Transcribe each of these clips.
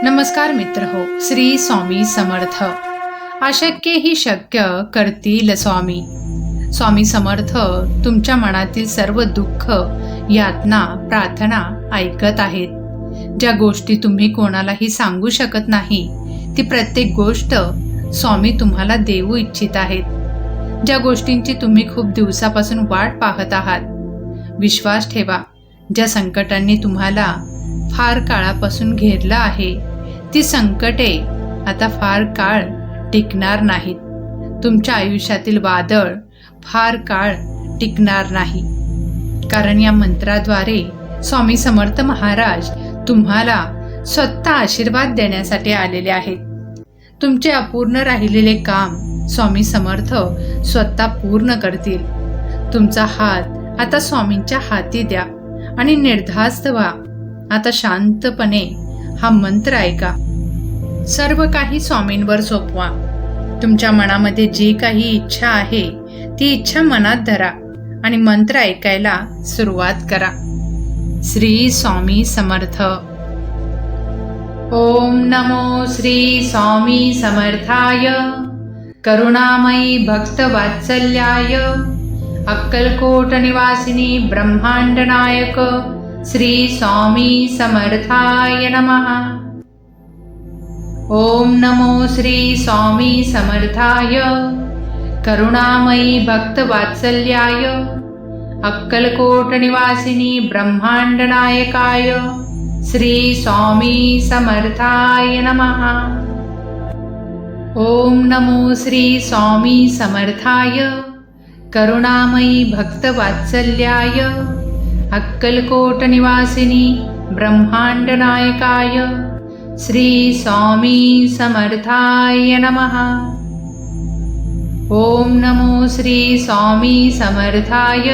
नमस्कार मित्रहो, श्री स्वामी समर्थ. अशक्य ही शक्य करतील स्वामी. स्वामी समर्थ तुमच्या मनातील सर्व दुःख, यातना, प्रार्थना ऐकत आहेत. ज्या गोष्टी तुम्ही कोणालाही सांगू शकत नाही, ती प्रत्येक गोष्ट स्वामी तुम्हाला देऊ इच्छित आहेत. ज्या गोष्टींची तुम्ही खूप दिवसापासून वाट पाहत आहात, विश्वास ठेवा. ज्या संकटांनी तुम्हाला फार काळापासून घेरलं आहे, ती संकटे आता फार काळ टिकणार नाहीत. तुमच्या आयुष्यातील वादळ फार काळ टिकणार नाही, कारण या मंत्राद्वारे स्वामी समर्थ महाराज तुम्हाला स्वतः आशीर्वाद देण्यासाठी आलेले आहेत. तुमचे अपूर्ण राहिलेले काम स्वामी समर्थ स्वतः पूर्ण करतील. तुमचा हात आता स्वामींच्या हाती द्या आणि निर्धास्त व्हा. आता शांतपणे हा मंत्र ऐका. सर्व काही स्वामींवर सोपवा. तुमच्या मनामध्ये जी काही इच्छा आहे, ती इच्छा मनात धरा आणि मंत्र ऐकायला सुरुवात करा. श्री स्वामी समर्थ. ओम नमो श्री स्वामी समर्थाय. करुणामयी भक्तवात्सल्याय. अक्कलकोट निवासिनी ब्रह्मांड नायक श्री स्वामी समर्थाय नमः. ओम नमो श्री स्वामी समर्थाय. करुणामयी भक्तवात्सल्याय. अक्कलकोट निवासिनी ब्रह्मांड नायकाय श्री स्वामी समर्थाय नमः. ओम नमो श्री स्वामी समर्थाय. करुणामयी भक्तवात्सल्याय. अक्कलकोट निवासिनी ब्रह्मांड नायकाय श्री स्वामी समर्थाय नमः. ओम नमो श्री स्वामी समर्थाय.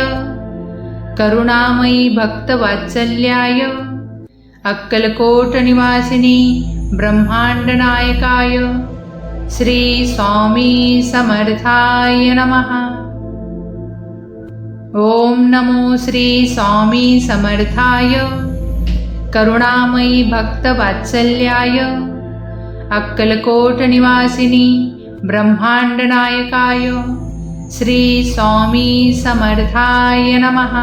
करुणामयी भक्तवात्सल्याय. अक्कलकोट निवासिनी ब्रह्मांड नायकाय श्री स्वामी समर्थाय नमः. ओम नमो श्री स्वामी समर्थाय. करुणामयी भक्तवात्सल्याय. अक्कलकोट निवासिनी ब्रह्मांड नायकाय श्री स्वामी समर्थाय नमः.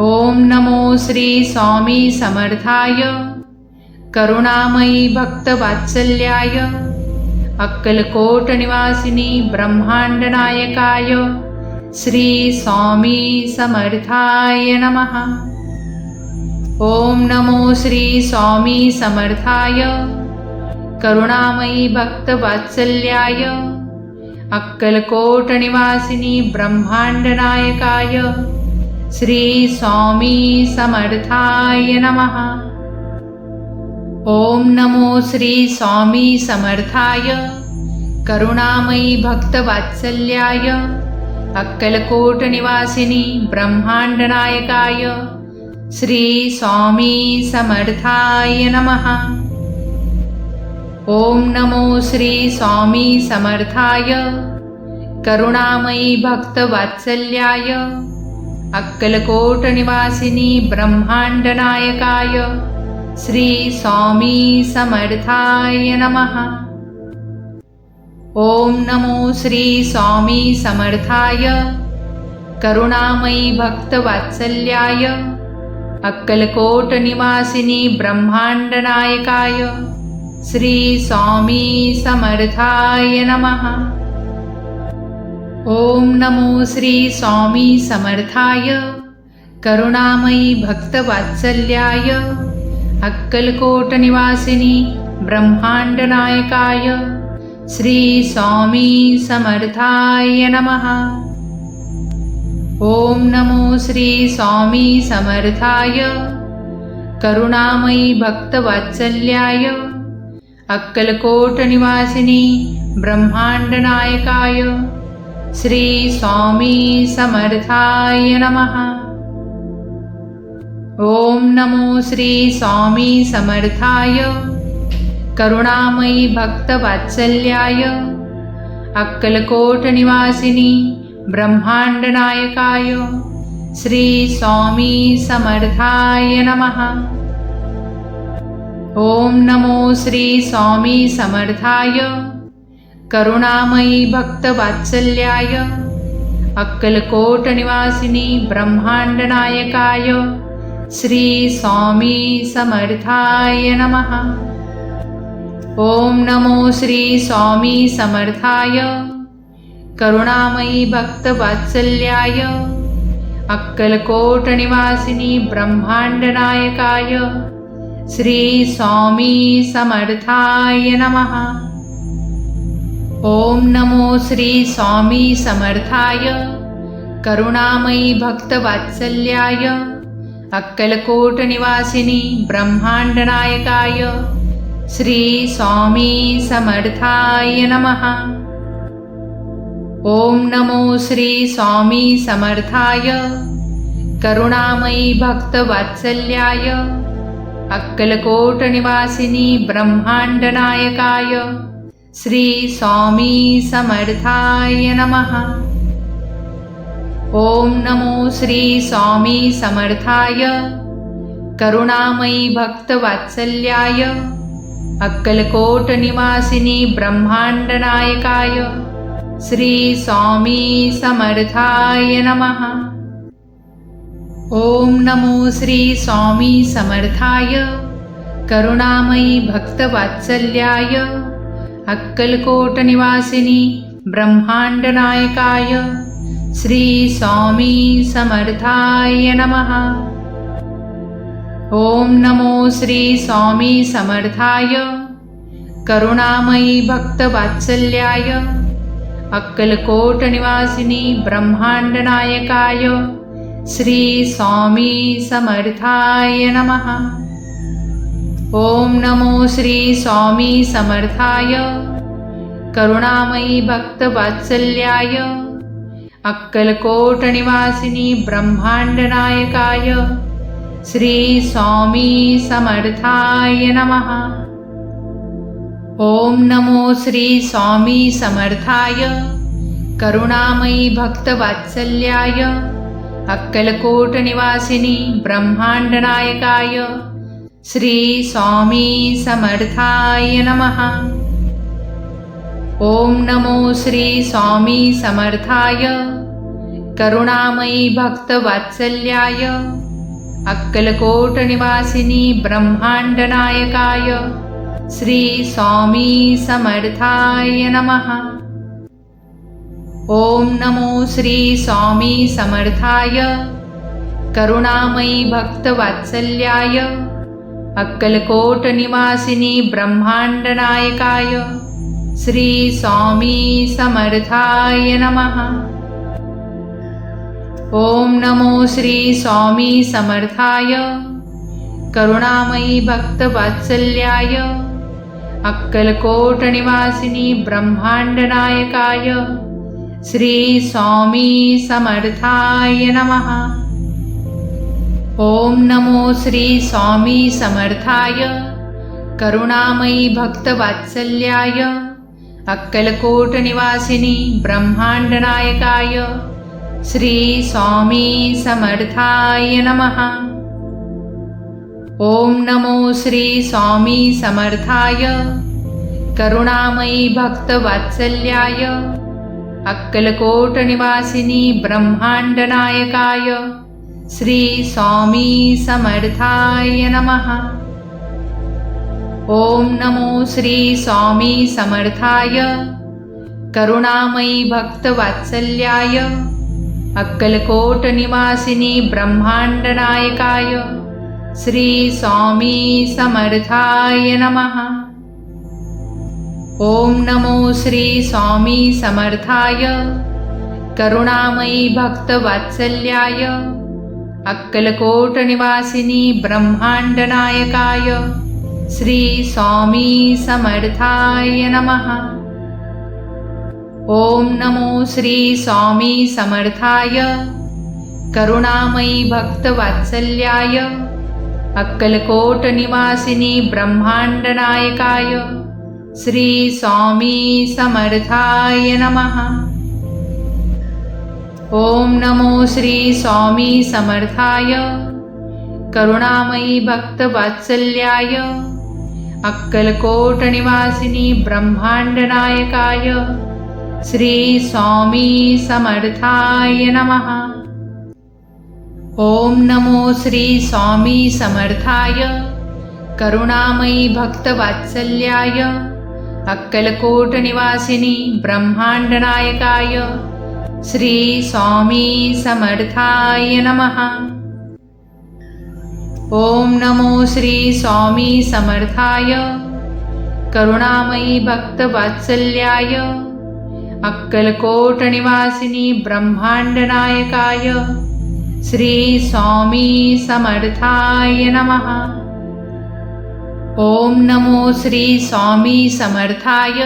ओम नमो श्री स्वामी समर्थाय. करुणामयी भक्तवात्सल्याय. अक्कलकोट निवासिनी ब्रह्मांड नायकाय श्री स्वामी समर्थाय नमः. ओम नमो श्री स्वामी समर्थाय. करुणामयी भक्तवात्सल्याय. अक्कलकोट निवासिनी ब्रह्मांड नायकाय श्री स्वामी समर्थाय नमः. ओम नमो श्री स्वामी समर्थाय. करुणामयी भक्तवात्सल्याय. अक्कलकोट निवासिनी ब्रह्मांड नायकाय श्री स्वामी समर्थाय नमः. ओम नमो श्री स्वामी समर्थाय. करुणामयी भक्तवात्सल्याय. अक्कलकोट निवासिनी ब्रह्मांड नायकाय श्री स्वामी समर्थाय नमः. ओम नमो श्री स्वामी समर्थाय. करुणामयी भक्तवात्सल्याय. अक्कलकोट निवासिनी ब्रह्मांड नायकाय श्री स्वामी समर्थाय नमः. ओम नमो श्री स्वामी समर्थाय. करुणामयी भक्तवात्सल्याय. अक्कलकोट निवासिनी ब्रह्मांड नायकाय श्री स्वामी समर्थाय नमः. ओम नमो श्री स्वामी समर्थाय. करुणामयी भक्तवात्सल्याय. अक्कलकोट निवासिनी ब्रह्मांड नायकाय श्री स्वामी समर्थाय नमः. ओम नमो श्री स्वामी समर्थाय. करुणामयी भक्तवात्सल्याय. अक्कलकोट निवासिनी ब्रह्मांड नायकाय श्री स्वामी समर्थाय नमः. ओम नमो श्री स्वामी समर्थाय करुणामयी भक्तवात्सल्याय अक्कलकोट निवासिनी ब्रह्मांड नायकाय श्री स्वामी समर्थाय नमः। ओम नमो श्री स्वामी समर्थाय करुणामयी भक्तवात्सल्याय अक्कलकोट निवासिनी ब्रह्मांड नायकाय श्री स्वामी समर्थाय नमः। ओम नमो श्री स्वामी समर्थाय करुणामयी भक्तवात्सल्याय अक्कलकोट निवासिनी ब्रह्मांड नायकाय श्री स्वामी समर्थाय नमः। ओम नमो श्री स्वामी समर्थाय करुणामयी भक्तवात्सल्याय अक्कलकोट निवासिनी ब्रह्मांड नायकाय श्री स्वामी समर्थाय नमः। ओम नमो श्री स्वामी समर्थाय करुणामयी भक्तवात्सल्याय अक्कलकोट निवासिनी ब्रह्मांड नायकाय श्री स्वामी समर्थाय नमः। ओम नमो श्री स्वामी समर्थाय करुणामयी भक्तवात्सल्याय अक्कलकोट निवासिनी ब्रह्मांड नायकाय श्री स्वामी समर्थाय नमः। ओम नमो श्री स्वामी समर्थाय करुणामयी भक्तवात्सल्याय अक्कलकोट निवासिनी ब्रह्मांड नायकाय श्री स्वामी समर्थाय नमः। ओम नमो श्री स्वामी समर्थाय करुणामयी भक्तवात्सल्याय अक्कलकोट निवासिनी ब्रह्मांड नायकाय श्री स्वामी समर्थाय नमः। ओम नमो श्री स्वामी समर्थाय करुणामयी भक्तवात्सल्याय अक्कलकोट निवासिनी ब्रह्मांड नायकाय श्री स्वामी समर्थाय नमः। ओम नमो श्री स्वामी समर्थाय करुणामयी भक्तवात्सल्याय अक्कलकोट निवासिनी ब्रह्मांड नायकाय श्री स्वामी समर्थाय नमः। ओम नमो श्री स्वामी समर्थाय करुणामयी भक्तवात्सल्याय अक्कलकोट निवासिनी ब्रह्मांड नायकाय श्री स्वामी समर्थाय नमः। ओम नमो श्री स्वामी समर्थाय करुणामयी भक्तवात्सल्याय अक्कलकोट निवासिनी ब्रह्मांड नायकाय श्री स्वामी समर्थाय नमः। ओम नमो श्री स्वामी समर्थाय करुणामयी भक्तवात्सल्याय अक्कलकोट निवासिनी ब्रह्मांड नायकाय श्री स्वामी समर्थाय नमः। ओम नमो श्री स्वामी समर्थाय करुणामयी भक्तवात्सल्याय अक्कलकोट निवासिनी ब्रह्मांड नायकाय श्री स्वामी समर्थाय नमः। ओम नमो श्री स्वामी समर्थाय करुणामयी भक्तवात्सल्याय अक्कलकोट निवासिनी ब्रह्मांड नायकाय श्री स्वामी समर्थाय नमः। ओम नमो श्री स्वामी समर्थाय करुणामयी भक्तवात्सल्याय अक्कलकोट निवासिनी ब्रह्मांड नायकाय श्री स्वामी समर्थाय नमः। ओम नमो श्री स्वामी समर्थाय करुणामयी भक्तवात्सल्याय अक्कलकोट निवासिनी ब्रह्मांड नायकाय श्री स्वामी समर्थाय नमः। ओम नमो श्री स्वामी समर्थाय करुणामयी भक्तवात्सल्याय अक्कलकोट निवासिनी ब्रह्मांड नायकाय श्री स्वामी समर्थाय नमः। ओम नमो श्री स्वामी समर्थाय करुणामयी भक्तवात्सल्याय अक्कलकोट निवासिनी ब्रह्मांड नायकाय श्री स्वामी समर्थाय नमः। ओम नमो श्री स्वामी समर्थाय करुणामयी भक्तवात्सल्याय अक्कलकोट निवासिनी ब्रह्मांड नायकाय श्री स्वामी समर्थाय नमः। ओम नमो श्री स्वामी समर्थाय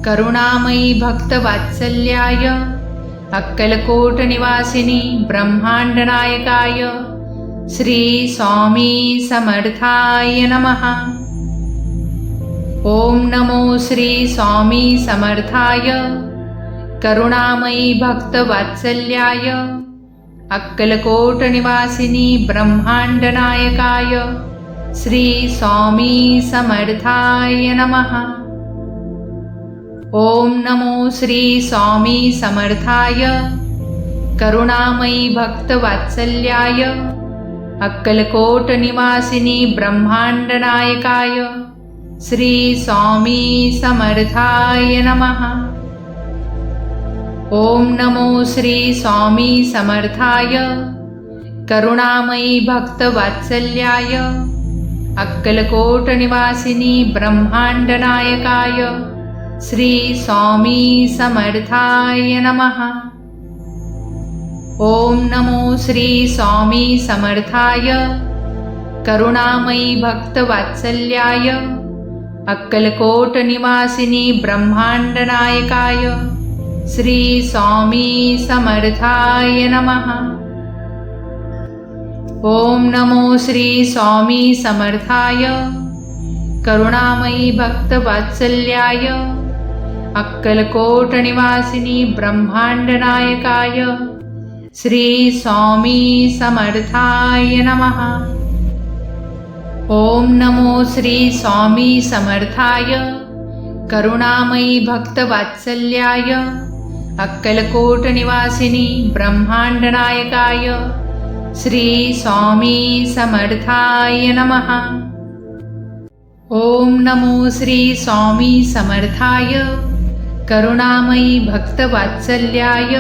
करुणामयी भक्तवात्सल्याय अक्कलकोट निवासिनी ब्रह्मांड नायकाय श्री स्वामी समर्थाय नमः। ओम नमो श्री स्वामी समर्थाय करुणामयी भक्तवात्सल्याय अक्कलकोट निवासिनी ब्रह्मांड नायकाय श्री स्वामी समर्थाय नमः। ओम नमो श्री स्वामी समर्थाय करुणामयी भक्तवात्सल्याय अक्कलकोट निवासिनी ब्रह्मांड नायकाय श्री स्वामी समर्थाय नमः। ओम नमो श्री स्वामी समर्थाय करुणामयी भक्तवात्सल्याय अक्कलकोट निवासिनी ब्रह्मांड नायकाय श्री स्वामी समर्थाय नमः। ओम नमो श्री स्वामी समर्थाय करुणामयी भक्तवात्सल्याय अक्कलकोट निवासिनी ब्रह्मांड नायकाय श्री स्वामी समर्थाय नमः। ओम नमो श्री स्वामी समर्थाय करुणामयी भक्तवात्सल्याय अक्कलकोट निवासिनी ब्रह्मांड नायकाय श्री स्वामी समर्थाय नमः। ओम नमो श्री स्वामी समर्थाय करुणामयी भक्तवात्सल्याय अक्कलकोट निवासिनी ब्रह्मांड नायकाय श्री स्वामी समर्थाय नमः। ओम नमो श्री स्वामी समर्थाय करुणामयी भक्तवात्सल्याय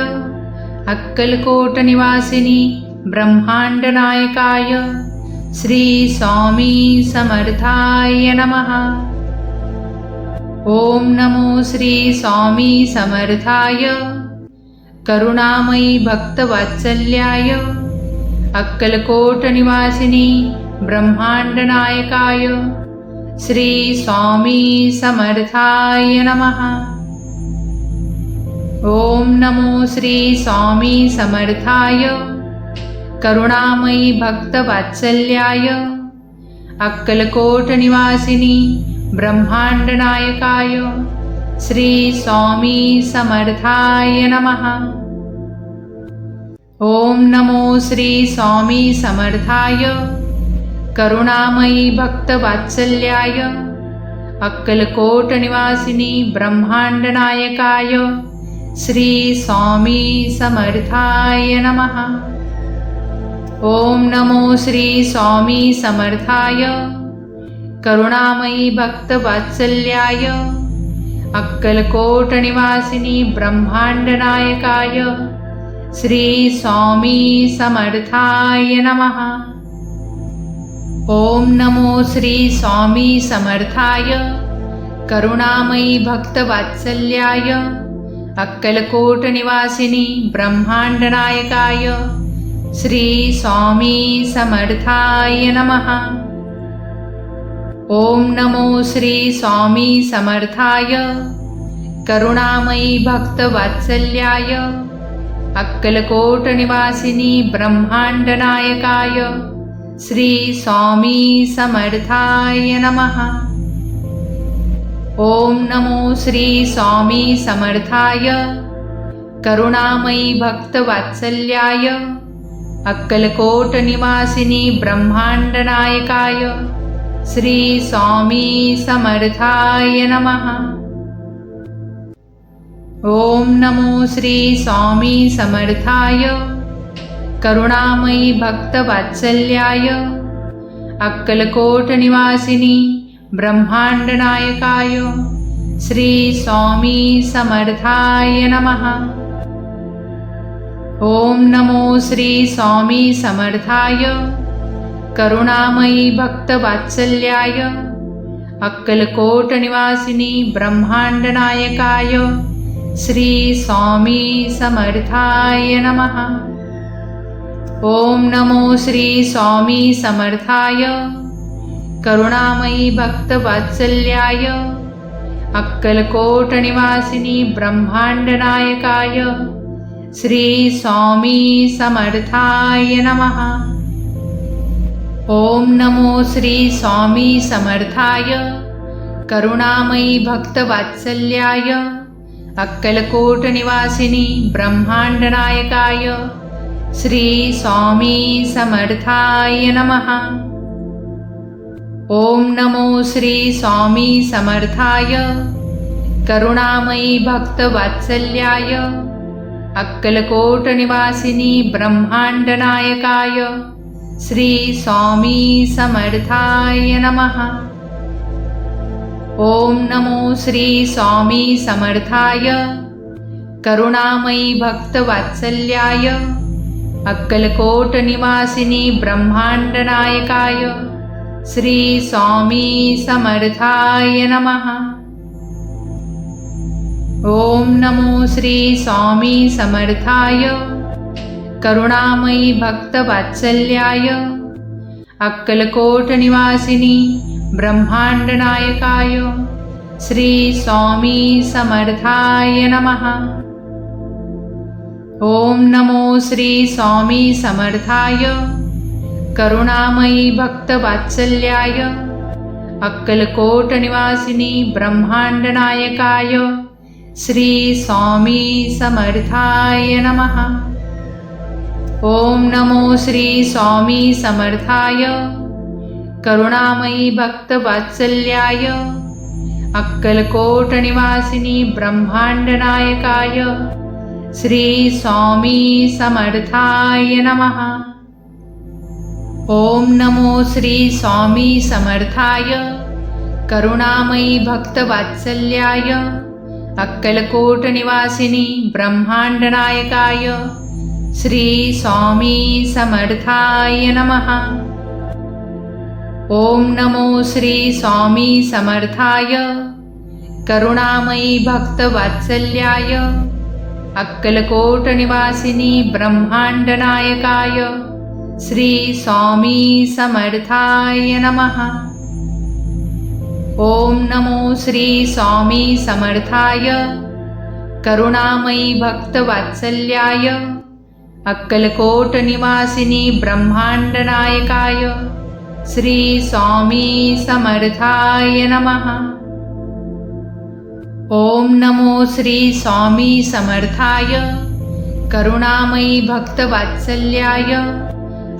अक्कलकोट निवासिनी ब्रह्मांड नायकाय श्री स्वामी समर्थाय नमः। ओम नमो श्री स्वामी समर्थाय करुणामयी भक्तवात्सल्याय अक्कलकोट निवासिनी ब्रह्मांड नायकाय श्री स्वामी समर्थाय नमः। ओम नमो श्री स्वामी समर्थाय करुणामयी भक्तवात्सल्याय अक्कलकोट निवासिनी ब्रह्मांड नायकाय श्री स्वामी समर्थाय नमः। ओम नमो श्री स्वामी समर्थाय करुणामयी भक्तवात्सल्याय अक्कलकोट निवासिनी ब्रह्मांड नायकाय श्री स्वामी समर्थाय नमः। ओम नमो श्री स्वामी समर्थाय करुणामयी भक्तवात्सल्याय अक्कलकोट निवासिनी ब्रह्मांड नायकाय श्री स्वामी समर्थाय नमः। ओम नमो श्री स्वामी समर्थाय करुणामयी भक्तवात्सल्याय अक्कलकोट निवासिनी ब्रह्मांड नायकाय श्री स्वामी समर्थाय नमः। ओम नमो श्री स्वामी समर्थाय करुणामयी भक्तवात्सल्याय अक्कलकोट निवासिनी ब्रह्मांड नायकाय श्री स्वामी समर्थाय नमः। ओम नमो श्री स्वामी समर्थाय करुणामयी भक्तवात्सल्याय अक्कलकोट निवासिनी ब्रह्मांड नायकाय श्री स्वामी समर्थाय नमः। ओम नमो श्री स्वामी समर्थाय करुणामयी भक्तवात्सल्याय अक्कलकोट निवासिनी ब्रह्मांड नायकाय श्री स्वामी समर्थाय नमः। ओम नमो श्री स्वामी समर्थाय करुणामयी भक्तवात्सल्याय अक्कलकोट निवासिनी ब्रह्मांड नायकाय श्री स्वामी समर्थाय नमः। ओम नमो श्री स्वामी समर्थाय करुणामयी भक्तवात्सल्याय अक्कलकोट निवासिनी ब्रह्मांड नायकाय श्री स्वामी समर्थाय नमः। ओम नमो श्री स्वामी समर्थाय करुणामयी भक्तवात्सल्याय अक्कलकोट निवासिनी ब्रह्मांड नायकाय श्री स्वामी समर्थाय नमः। ओम नमो श्री स्वामी समर्थाय करुणामयी भक्तवात्सल्याय अक्कलकोट निवासिनी ब्रह्मांड नायकाय श्री स्वामी समर्थाय नमः। ओम नमो श्री स्वामी समर्थाय करुणामयी भक्तवात्सल्याय अक्कलकोट निवासिनी ब्रह्मांड नायकाय श्री स्वामी समर्थाय नमः। ओम नमो श्री स्वामी समर्थाय करुणामयी भक्तवात्सल्याय अक्कलकोट निवासिनी ब्रह्मांड नायकाय श्री स्वामी समर्थाय नमः। ओम नमो श्री स्वामी समर्थाय करुणामयी भक्तवात्सल्याय अक्कलकोट निवासिनी ब्रह्मांड नायकाय श्री स्वामी समर्थाय नमः। ओम नमो श्री स्वामी समर्थाय करुणामयी भक्तवात्सल्याय अक्कलकोट निवासिनी ब्रह्मांड नायकाय श्री स्वामी समर्थाय नमः। ओम नमो श्री स्वामी समर्थाय करुणामयी भक्तवात्सल्याय अक्कलकोट निवासिनी ब्रह्मांड नायकाय श्री स्वामी समर्थाय नमः। ओम नमो श्री स्वामी समर्थाय करुणामयी भक्तवात्सल्याय अक्कलकोट निवासिनी ब्रह्मांड नायकाय श्री स्वामी समर्थाय नमः। ओम नमो श्री स्वामी समर्थाय करुणामयी भक्तवात्सल्याय अक्कलकोट निवासिनी ब्रह्मांड नायकाय श्री स्वामी समर्थाय नमः। ओम नमो श्री स्वामी समर्थाय करुणामयी भक्तवात्सल्याय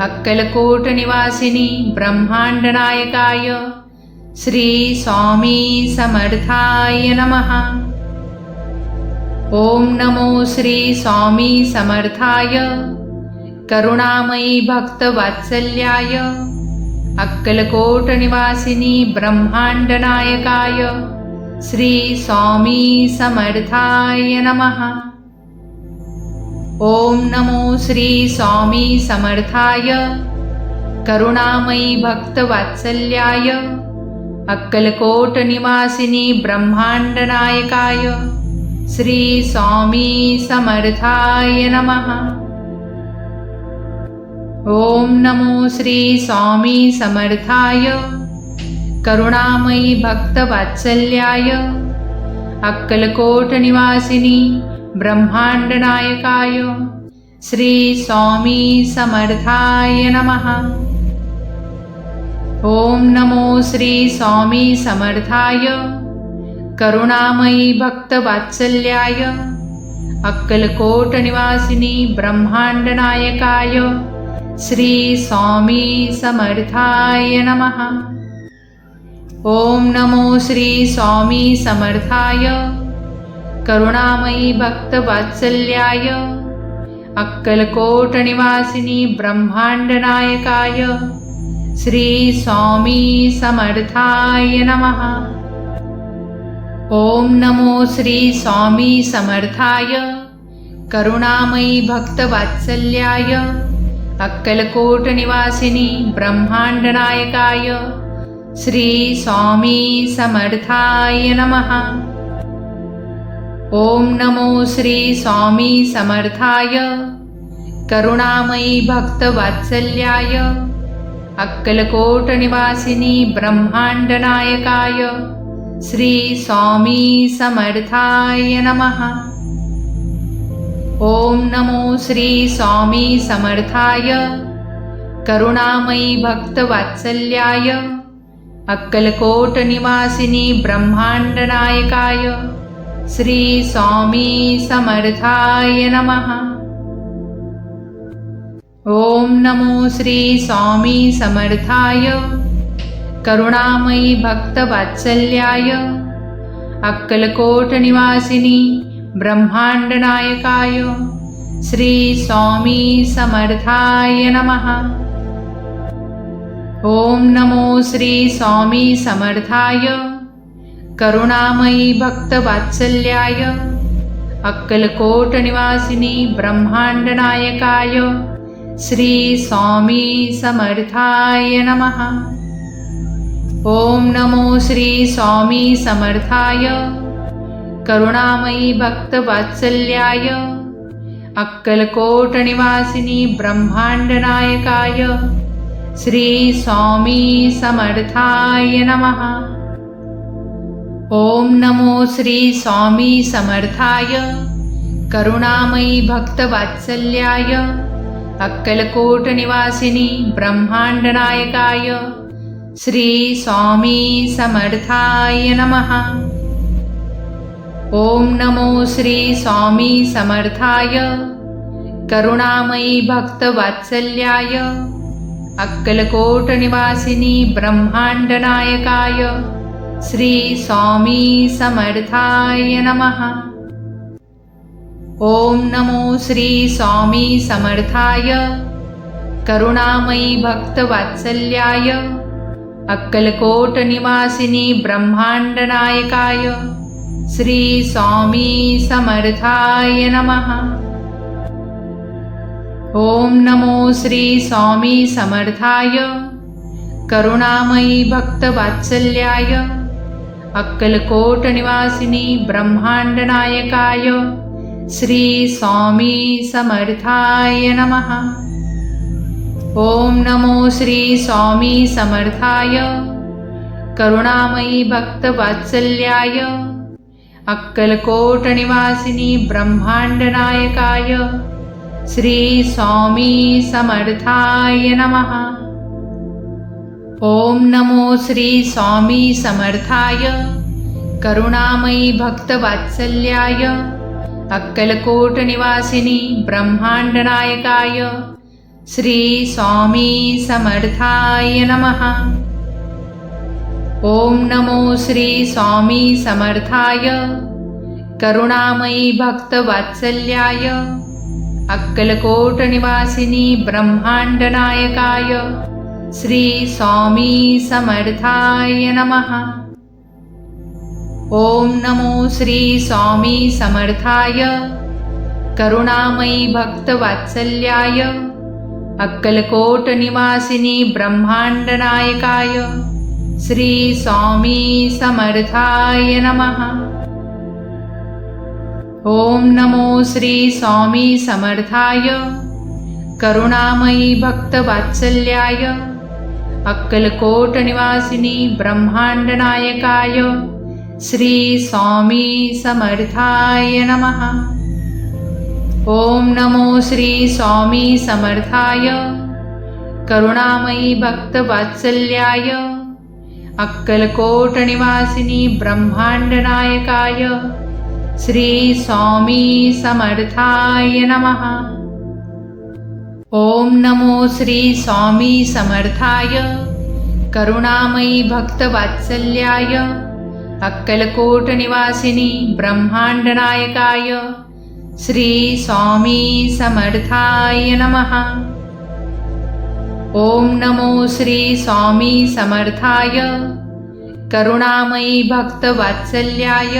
अक्कलकोट निवासिनी ब्रह्मांड नायकाय श्री स्वामी समर्थाय नमः। ओम नमो श्री स्वामी समर्थाय करुणामयी भक्तवात्सल्याय अक्कलकोट निवासिनी ब्रह्मांड नायकाय श्री स्वामी समर्थाय नमः। ओम नमो श्री स्वामी समर्थाय करुणामयी भक्तवात्सल्याय अक्कलकोट निवासिनी ब्रह्मांड नायकाय श्री स्वामी समर्थाय नमः। ओम नमो श्री स्वामी समर्थाय करुणामयी भक्तवात्सल्याय अक्कलकोट निवासिनी ब्रह्मांड नायकाय श्री स्वामी समर्थाय नमः। ओम नमो श्री स्वामी समर्थाय करुणामयी भक्तवात्सल्याय अक्कलकोट निवासिनी ब्रह्मांड नायकाय श्री स्वामी समर्थाय नमः। ओम नमो श्री स्वामी समर्थाय करुणामयी भक्तवात्सल्याय अक्कलकोट निवासिनी ब्रह्मांड नायकाय श्री स्वामी समर्थाय नमः। ओम नमो श्री स्वामी समर्थाय करुणामयी भक्तवात्सल्याय अक्कलकोट निवासिनी ब्रह्मांड नायकाय श्री स्वामी समर्थाय नमः। ओम नमो श्री स्वामी समर्थाय करुणामयी भक्तवात्सल्याय अक्कलकोट निवासिनी ब्रह्मांड नायकाय श्री स्वामी समर्थाय नमः। ओम नमो श्री स्वामी समर्थाय करुणामयी भक्तवात्सल्याय अक्कलकोट निवासिनी ब्रह्मांड नायकाय श्री स्वामी समर्थाय नमः। ओम नमो श्री स्वामी समर्थाय करुणामयी भक्तवात्सल्याय अक्कलकोट निवासिनी ब्रह्मांड नायकाय श्री स्वामी समर्थाय नमः। ओम नमो श्री स्वामी समर्थाय करुणामयी भक्तवात्सल्याय अक्कलकोट निवासिनी ब्रह्मांड नायकाय श्री स्वामी समर्थाय नमः। ओम नमो श्री स्वामी समर्थाय करुणामयी भक्तवात्सल्याय अक्कलकोट निवासिनी ब्रह्मांड नायकाय श्री स्वामी समर्थाय नमः। ओम नमो श्री स्वामी समर्थाय करुणामयी भक्तवात्सल्याय अक्कलकोट निवासिनी ब्रह्मांड नायकाय श्री स्वामी समर्थाय नमः। ओम नमो श्री स्वामी समर्थाय करुणामयी भक्तवात्सल्याय अक्कलकोट निवासिनी ब्रह्मांड नायकाय श्री स्वामी समर्थाय नमः। ओम नमो श्री स्वामी समर्थाय करुणामयी भक्तवात्सल्याय अक्कलकोट निवासिनी ब्रह्मांड नायकाय श्री स्वामी समर्थाय नमः। ओम नमो श्री स्वामी समर्थाय करुणामयी भक्तवात्सल्याय अक्कलकोट निवासिनी ब्रह्मांड नायकाय श्री स्वामी समर्थाय नमः। ओम नमो श्री स्वामी समर्थाय करुणामयी भक्तवात्सल्याय अक्कलकोट निवासिनी ब्रह्मांड नायकाय श्री स्वामी समर्थाय नमः। ओम नमो श्री स्वामी समर्थाय करुणामयी भक्तवात्सल्याय अक्कलकोट निवासिनी ब्रह्मांड नायकाय श्री स्वामी समर्थाय नमः। ओम नमो श्री स्वामी समर्थाय करुणामयी भक्तवात्सल्याय अक्कलकोट निवासिनी ब्रह्मांड नायकाय श्री स्वामी समर्थाय नमः। ओम नमो श्री स्वामी समर्थाय करुणामयी भक्तवात्सल्याय अक्कलकोट निवासिनी ब्रह्मांड नायकाय श्री स्वामी समर्थाय नमः। ओम नमो श्री स्वामी समर्थाय करुणामयी भक्तवात्सल्याय अक्कलकोट निवासिनी ब्रह्मांड नायकाय श्री स्वामी समर्थाय नमः। ओम नमो श्री स्वामी समर्थाय करुणामयी भक्तवात्सल्याय अक्कलकोट निवासिनी ब्रह्मांड नायकाय श्री स्वामी समर्थाय नमः। ओम नमो श्री स्वामी समर्थाय करुणामयी भक्तवात्सल्याय अक्कलकोट निवासिनी ब्रह्मांडनायकाय श्री स्वामी समर्थाय नमः। ओम नमो श्री स्वामी समर्थाय करुणामयी भक्तवात्सल्याय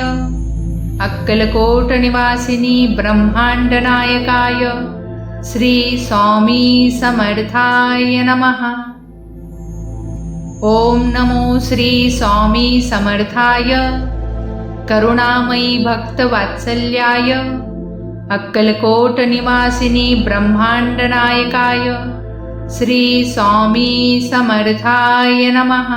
अक्कलकोट निवासिनी ब्रह्मांडनायकाय श्री स्वामी समर्थाय नमः। ओम नमो श्री स्वामी समर्थाय करुणामयी भक्तवात्सल्याय अक्कलकोट निवासिनी ब्रह्मांडनायकाय श्री स्वामी समर्थाय नमः।